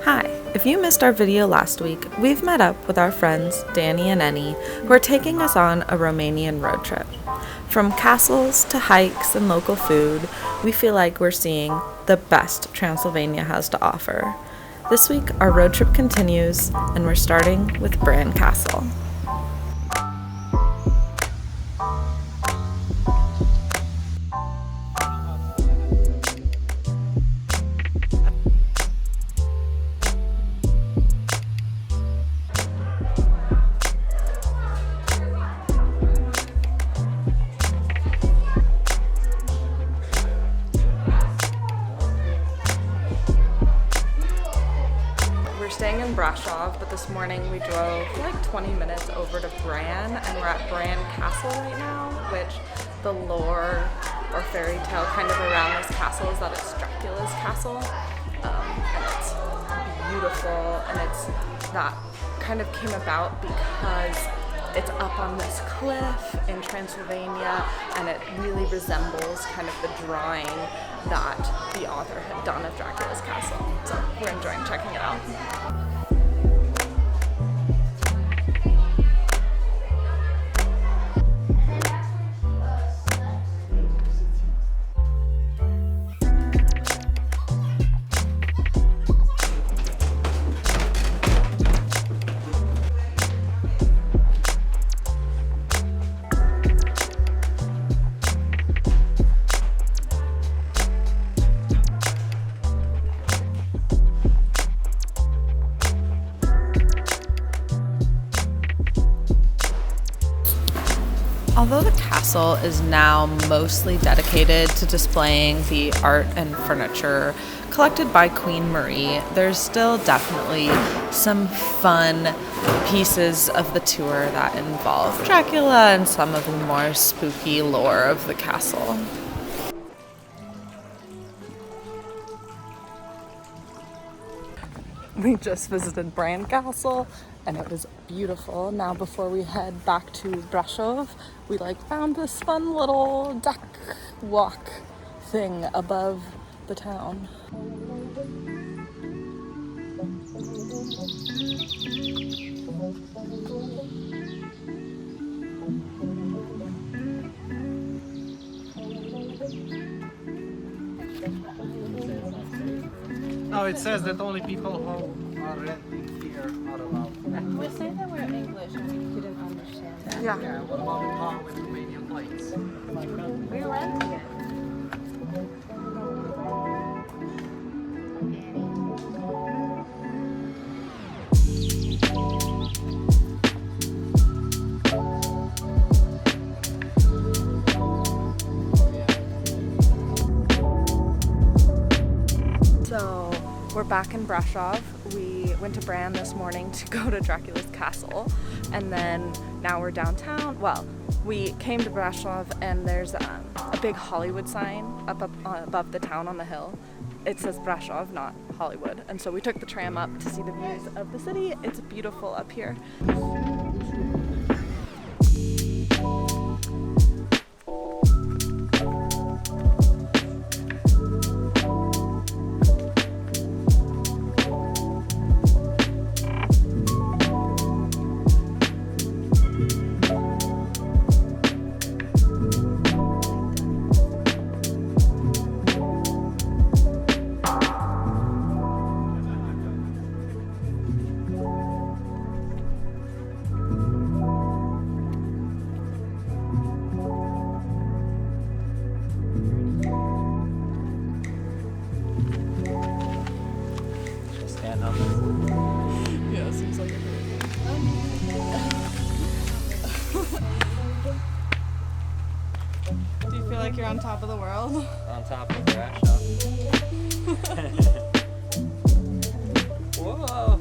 Hi, if you missed our video last week, we've met up with our friends Danny and Ennie, who are taking us on a Romanian road trip. From castles to hikes and local food, we feel like we're seeing the best Transylvania has to offer. This week, our road trip continues, and we're starting with Bran Castle. We're staying in Brasov, but this morning we drove like 20 minutes over to Bran, and we're at Bran Castle right now, which the lore or fairy tale kind of around this castle is that it's Dracula's castle, and it's beautiful, and that kind of came about because it's up on this cliff in Transylvania, and it really resembles kind of the drawing that the author had done of Dracula's castle. So we're enjoying checking it out. Although the castle is now mostly dedicated to displaying the art and furniture collected by Queen Marie, there's still definitely some fun pieces of the tour that involve Dracula and some of the more spooky lore of the castle. We just visited Bran Castle, and it was beautiful. Now before we head back to Brasov, we found this fun little duck walk thing above the town. No, it says that only people who are renting here are allowed. We say that we're English and we didn't understand that. Yeah, what about the car with Romanian plates? We're renting it. So we're back in Brasov. We went to Bran this morning to go to Dracula's castle, and then now we're downtown. Well, we came to Brasov, and there's a big Hollywood sign up above the town on the hill. It says Brasov, not Hollywood, and so we took the tram up to see the views of the city. It's beautiful up here. Yeah, seems like it. Do you feel like you're on top of the world? On top of Brasov. Whoa!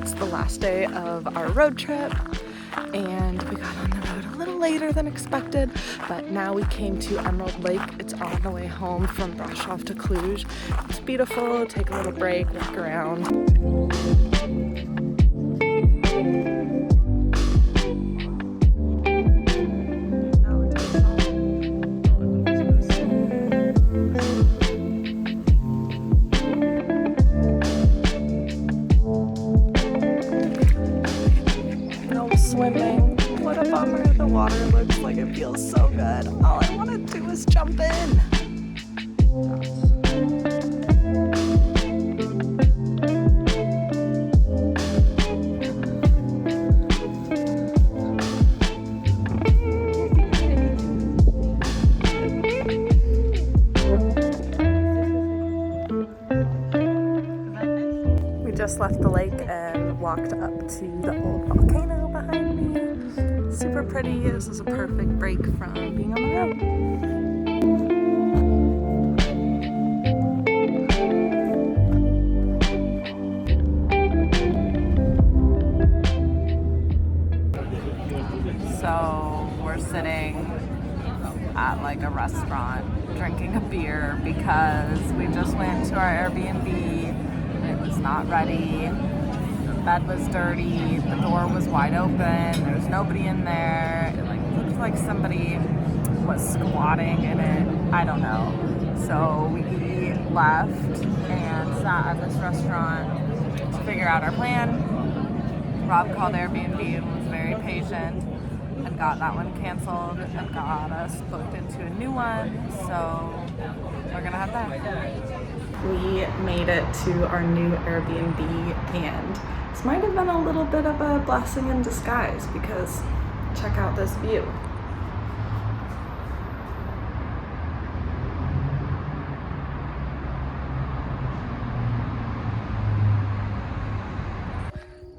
it's the last day of our road trip, and we got on the road a little later than expected, but now we came to Emerald Lake. It's on the way home from Brasov to Cluj. It's beautiful, take a little break, walk around. Swimming. What a bummer. The water looks like it feels so good. All I want to do is jump in. We just left the lake and walked up to the old volcano behind me. Super pretty. This is a perfect break from being on the road. So we're sitting at like a restaurant drinking a beer because we just went to our Airbnb. It was not ready. The bed was dirty. The door was wide open. There was nobody in there. It like looked like somebody was squatting in it. I don't know. So we left and sat at this restaurant to figure out our plan. Rob called Airbnb and was very patient and got that one canceled and got us booked into a new one. So we're gonna have that. We made it to our new Airbnb, and this might have been a little bit of a blessing in disguise because check out this view.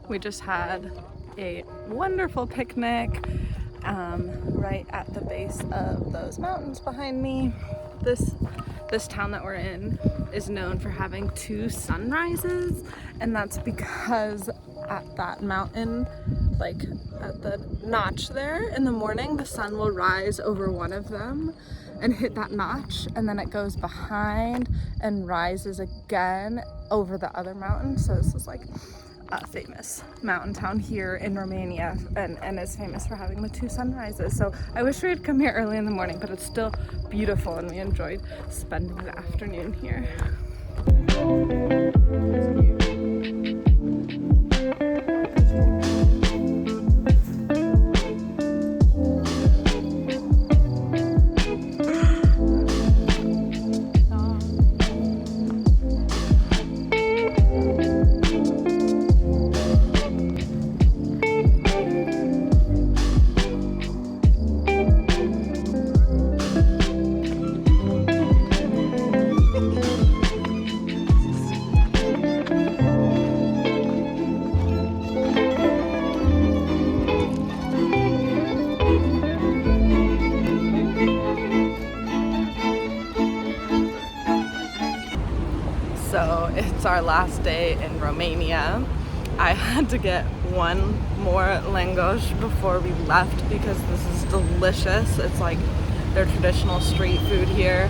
We just had a wonderful picnic right at the base of those mountains behind me. This town that we're in is known for having 2 sunrises, and that's because at that mountain, like at the notch there in the morning, the sun will rise over one of them and hit that notch, and then it goes behind and rises again over the other mountain. So this is like a famous mountain town here in Romania, and is famous for having the 2 sunrises. So I wish we had come here early in the morning, but it's still beautiful and we enjoyed spending the afternoon here. So it's our last day in Romania. I had to get one more langosh before we left because this is delicious. It's like their traditional street food here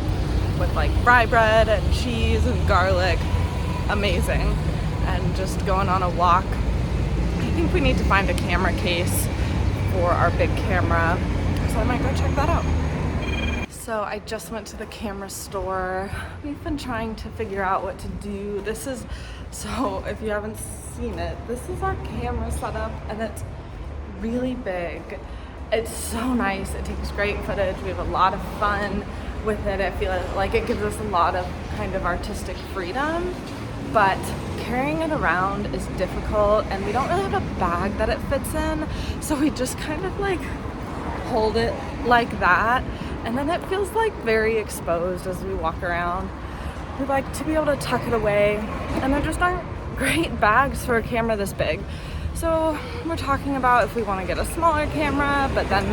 with like fry bread and cheese and garlic. Amazing. And just going on a walk. I think we need to find a camera case for our big camera, so I might go check that out. So I just went to the camera store. We've been trying to figure out what to do. So if you haven't seen it, this is our camera setup, and it's really big. It's so nice. It takes great footage. We have a lot of fun with it. I feel like it gives us a lot of kind of artistic freedom, but carrying it around is difficult, and we don't really have a bag that it fits in. So we just kind of like hold it like that, and then it feels like very exposed as we walk around. We like to be able to tuck it away, and there just aren't great bags for a camera this big. So we're talking about if we want to get a smaller camera, but then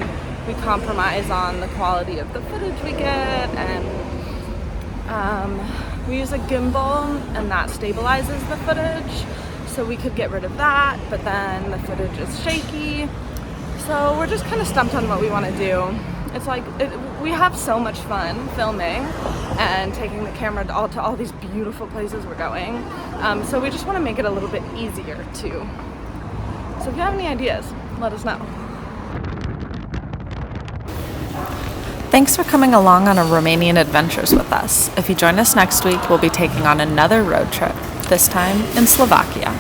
we compromise on the quality of the footage we get, and we use a gimbal, and that stabilizes the footage. so we could get rid of that, but then the footage is shaky. So we're just kind of stumped on what we want to do. It's like, we have so much fun filming and taking the camera to all these beautiful places we're going. So we just want to make it a little bit easier too. So if you have any ideas, let us know. Thanks for coming along on our Romanian adventures with us. If you join us next week, we'll be taking on another road trip, this time in Slovakia.